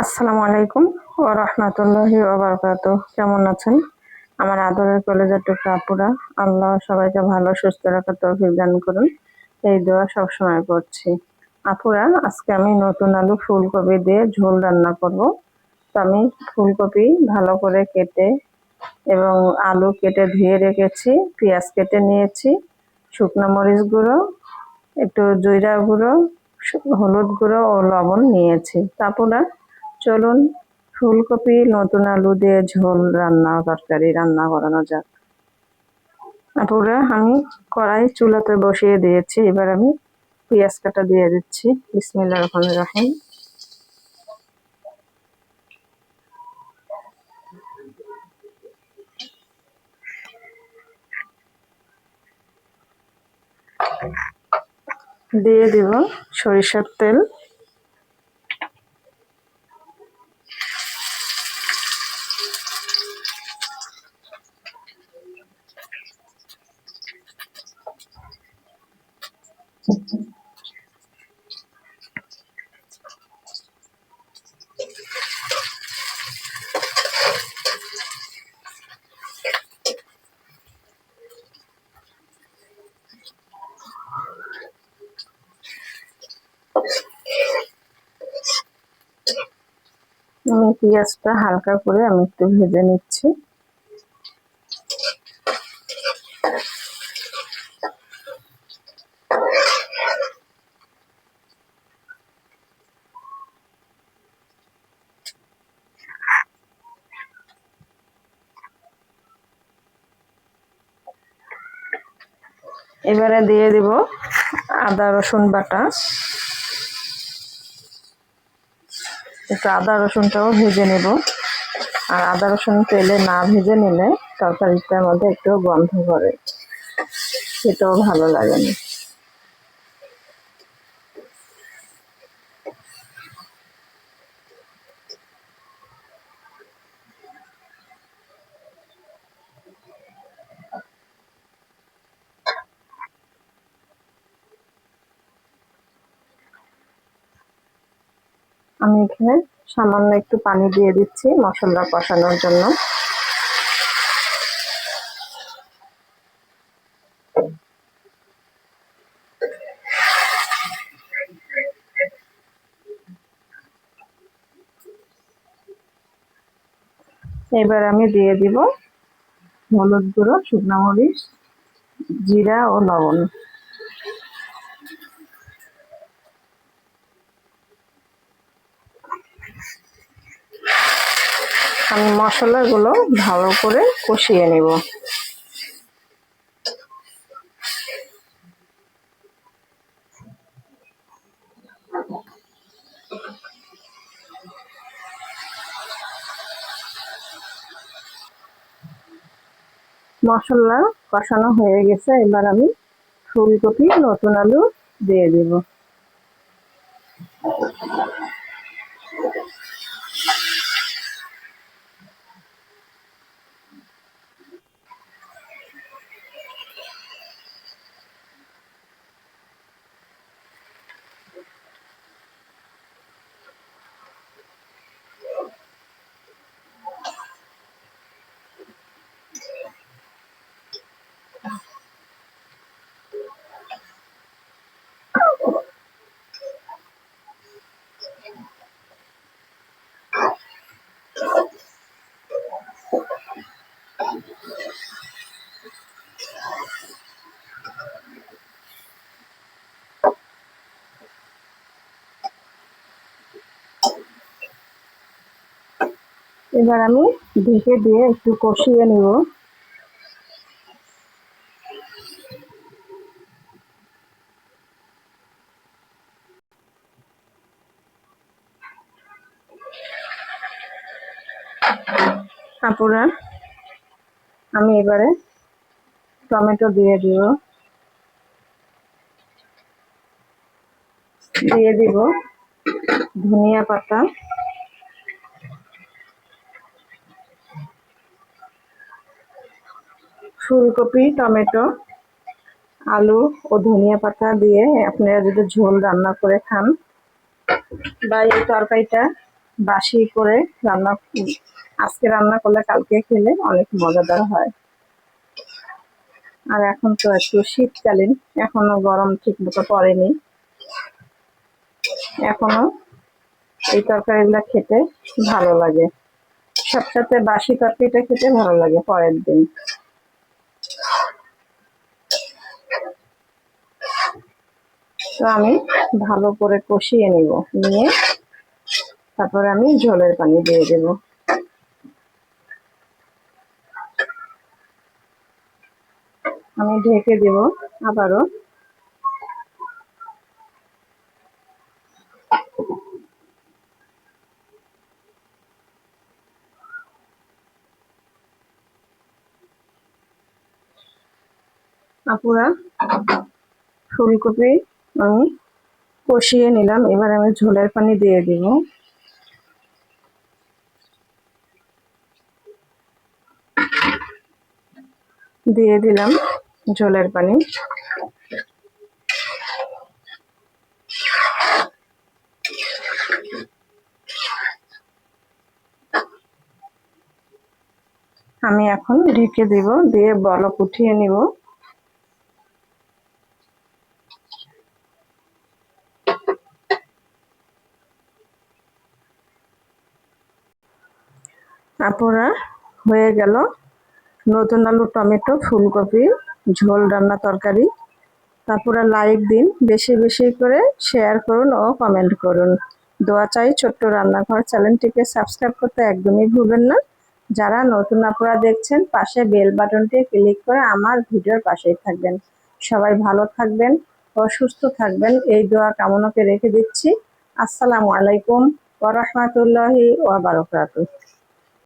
আসসালামু আলাইকুম ওয়া রাহমাতুল্লাহি ওয়া বারাকাতুহু। কেমন আছেন আমার আদরের কলেজার টুকরা আপুরা? আল্লাহ সবাইকে ভালো সুস্থ রাখার তৌফিক দান করুন, এই দোয়া সবসময় করছি। আপুরা, আজকে আমি নতুন আলু ফুলকপি দিয়ে ঝোল রান্না করব। তো আমি ফুলকপি ভালো করে কেটে এবং আলু কেটে ধুয়ে রেখেছি, পেঁয়াজ কেটে নিয়েছি, শুকনো মরিচ গুঁড়ো, একটু জিরা গুঁড়ো, হলুদ গুঁড়ো ও লবণ নিয়েছি। তারপরে চলুন ফুলকপি নতুন আলু দিয়ে ঝোল তরকারি রান্না করানো যাক। তারপরে আমি কড়াই চুলাতে বসিয়ে দিয়েছি, এবার আমি পেঁয়াজ কাটা দিয়ে দিচ্ছি। বিসমিল্লাহির রহমানির রহিম। দিয়ে দিব সরিষার তেল, আমি পেঁয়াজটা হালকা করে আমি একটু ভেজে নিচ্ছি। এবারে দিয়ে দিব আদা রসুন বাটা। একটু আদা রসুনটাও ভেজে নেব, আর আদা রসুন তেলে না ভেজে নিলে তরকারিটার মধ্যে একটু গন্ধ করে, সেটাও ভালো লাগে না। আমি এখানে সামান্য একটু পানি দিয়ে দিচ্ছি মশলা কষানোর জন্য। এবার আমি দিয়ে দিব হলুদ গুঁড়ো, শুকনো মরিচ, জিরা ও লবণ। আমি মশলাগুলো ভালো করে কষিয়ে নেব। মশলা কষানো হয়ে গেছে, এবার আমি ফুলকপি নতুন আলু দিয়ে দিব। এবার আমি ঢেকে দিয়ে একটু কষিয়ে নিব। আপুরা, আমি এবারে টমেটো দিয়ে দিব। দিয়ে দিব ধনিয়া পাতা, ফুলকপি, টমেটো, আলু ও ধনিয়া পাতা দিয়ে আপনারা যদি ঝোল রান্না করে খান বা এই তরকারিটা বাসি করে রান্না, আজকে রান্না করলে কালকে খেলে অনেক মজাদার হয়। আর এখন তো একটু শীতকালীন, এখনো গরম ঠিক মতো পড়েনি, এখনো এই তরকারিগুলো খেতে ভালো লাগে। সবসাথে বাসি তরকারিটা খেতে ভালো লাগে পরের দিন। তো আমি ভালো করে কষিয়ে নিব, নিয়ে তারপরে আমি ঝোলের পানি দিয়ে দেব। আমি ঢেকে দেব আবারও। আপুরা, ফুলকপি আমি কষিয়ে নিলাম, এবার আমি ঝোলের পানি দিয়ে দিব। দিয়ে দিলাম ঝোলের পানি। আমি এখন ঢেকে দিব, দিয়ে বলক উঠিয়ে নিব। আপুরা, হয়ে গেল নতুন আলু টমেটো ফুলকপি ঝোল রান্না তরকারি। তারপরে লাইক দিন, বেশি বেশি করে শেয়ার করুন ও কমেন্ট করুন। দোয়া চাই ছোট্ট রান্নাঘর চ্যানেলটিকে সাবস্ক্রাইব করতে একদমই ভুলবেন না। যারা নতুন আপুরা দেখছেন, পাশে বেল বাটনটি ক্লিক করে আমার ভিডিওর পাশেই থাকবেন। সবাই ভালো থাকবেন ও সুস্থ থাকবেন, এই দোয়া কামনাকে রেখে দিচ্ছি। আসসালামু আলাইকুম ওয়া রাহমাতুল্লাহি ওয়া বারাকাতুহু।